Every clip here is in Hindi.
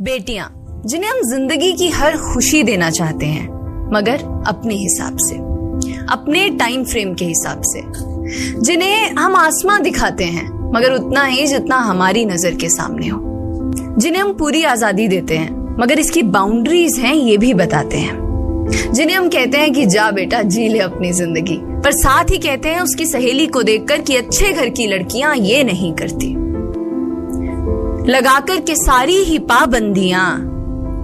बेटियां जिन्हें हम जिंदगी की हर खुशी देना चाहते हैं, मगर अपने हिसाब से, अपने टाइम फ्रेम के हिसाब से, जिन्हें हम आसमां दिखाते हैं मगर उतना ही जितना हमारी नजर के सामने हो, जिन्हें हम पूरी आजादी देते हैं मगर इसकी बाउंड्रीज हैं ये भी बताते हैं, जिन्हें हम कहते हैं कि जा बेटा जी ले अपनी जिंदगी, पर साथ ही कहते हैं उसकी सहेली को देखकर कि अच्छे घर की लड़कियां ये नहीं करती। लगाकर के सारी ही पाबंदियां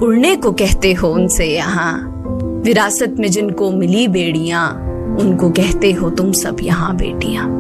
उड़ने को कहते हो उनसे यहाँ, विरासत में जिनको मिली बेड़ियां उनको कहते हो तुम सब यहाँ बेटियां।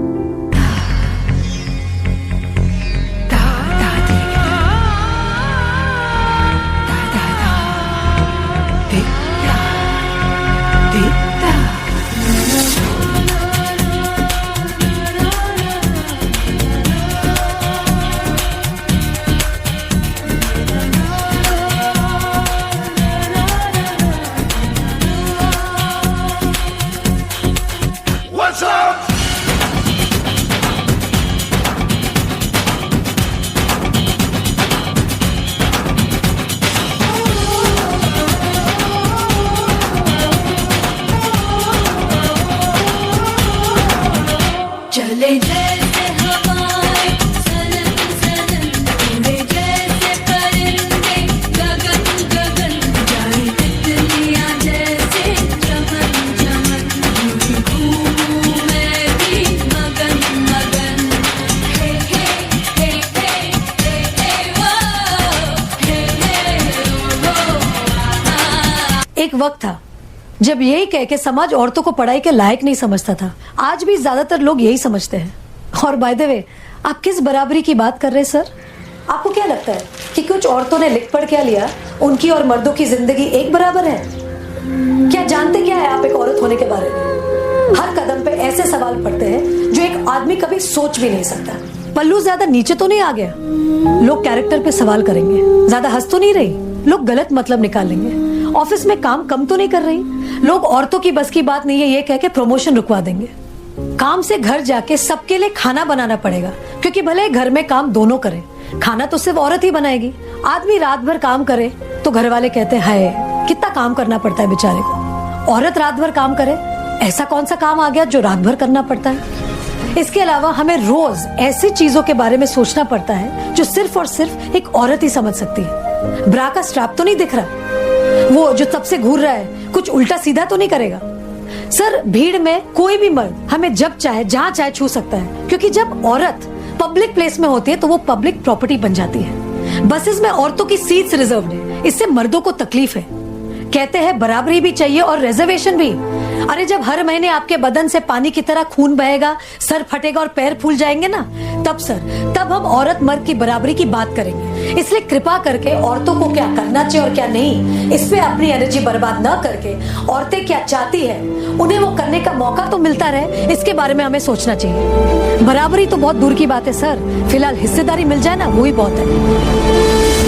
चले जैसे हवाएं सनन सनन, उड़े जैसे परिंदे गगन गगन, जाए तितलियां जैसे चमन चमन, घूमूं मैं भी मगन मगन। हे हे हे हे हे हे वो, हे हे वो। एक वक्त था जब यही कह के समाज औरतों को पढ़ाई के लायक नहीं समझता था। आज भी ज्यादातर लोग यही समझते हैं। और बाय द वे, आप किस बराबरी की बात कर रहे हैं सर? आपको क्या लगता है कि कुछ औरतों ने लिख पढ़ क्या लिया, उनकी और मर्दों की जिंदगी एक बराबर है? क्या जानते क्या है आप एक औरत होने के बारे में? हर कदम पे ऐसे सवाल पड़ते हैं जो एक आदमी कभी सोच भी नहीं सकता। पल्लू ज्यादा नीचे तो नहीं आ गया? लोग कैरेक्टर पे सवाल करेंगे। ज्यादा हंस तो नहीं रही? लोग गलत मतलब निकालेंगे। ऑफिस में काम कम तो नहीं कर रही? लोग औरतों की बस की बात नहीं है ये कह के प्रमोशन रुकवा देंगे। काम से घर जाके सबके लिए खाना बनाना पड़ेगा, क्योंकि भले घर में काम दोनों करें, खाना तो सिर्फ औरत ही बनाएगी। आदमी रात भर काम करे तो घर वाले कहते हैं हाय कितना काम करना पड़ता है बेचारे को। औरत रात भर काम करे, ऐसा कौन सा काम आ गया जो रात भर करना पड़ता है? इसके अलावा हमें रोज ऐसी चीजों के बारे में सोचना पड़ता है जो सिर्फ और सिर्फ एक औरत ही समझ सकती है। ब्रा का स्ट्रैप तो नहीं दिख रहा, वो जो सबसे घूर रहा है कुछ उल्टा सीधा तो नहीं करेगा? सर, भीड़ में कोई भी मर्द हमें जब चाहे जहां चाहे छू सकता है, क्योंकि जब औरत पब्लिक प्लेस में होती है तो वो पब्लिक प्रॉपर्टी बन जाती है। बसेस में औरतों की सीट्स रिजर्व है, इससे मर्दों को तकलीफ है। कहते हैं बराबरी भी चाहिए और रिजर्वेशन भी। अरे जब हर महीने आपके बदन से पानी की तरह खून बहेगा, सर फटेगा और पैर फूल जाएंगे ना, तब हम औरत मर्द की बराबरी की बात करेंगे। इसलिए कृपा करके औरतों को क्या करना चाहिए और क्या नहीं, इस पे अपनी एनर्जी बर्बाद न करके औरतें क्या चाहती है उन्हें वो करने का मौका तो मिलता रहे, इसके बारे में हमें सोचना चाहिए। बराबरी तो बहुत दूर की बात है सर, फिलहाल हिस्सेदारी मिल जाए ना, वो ही बहुत है।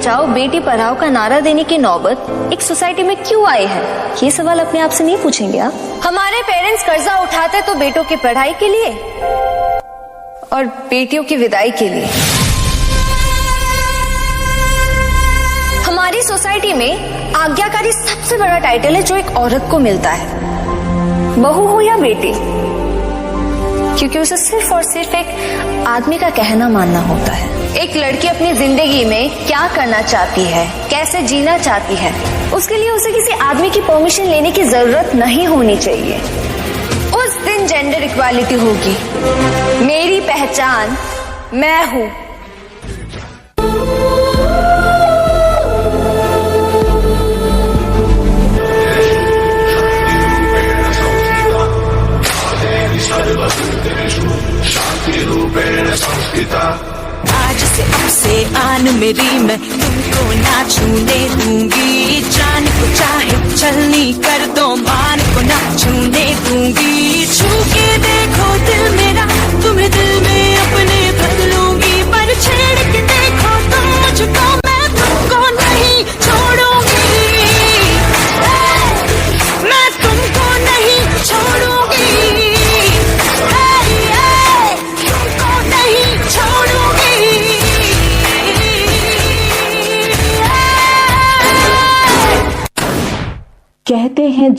बचाओ बेटी पढ़ाओ का नारा देने की नौबत एक सोसाइटी में क्यों आई है, ये सवाल अपने आप से नहीं पूछेंगे आप? हमारे पेरेंट्स कर्जा उठाते तो बेटों की पढ़ाई के लिए और बेटियों की विदाई के लिए। हमारी सोसाइटी में आज्ञाकारी सबसे बड़ा टाइटल है जो एक औरत को मिलता है, बहू हो या बेटी, क्योंकि उसे सिर्फ और सिर्फ एक आदमी का कहना मानना होता है। एक लड़की अपनी जिंदगी में क्या करना चाहती है, कैसे जीना चाहती है, उसके लिए उसे किसी आदमी की परमिशन लेने की जरूरत नहीं होनी चाहिए। उस दिन जेंडर इक्वालिटी होगी। मेरी पहचान मैं हूँ। आज से अब से आन मेरी मैं तुमको ना छूने दूंगी, जान को चाहे चलनी कर दो मान को ना छूने दूंगी। छू के देखो दिल मेरा तुम्हें दिल में अपने बदलूंगी, पर छेड़ के देखो तुम मुझको मैं तुमको नहीं छोड़ूंगी, मैं तुमको नहीं छोड़ूंगी, तुमको नहीं छोड़ूंगी। कहते हैं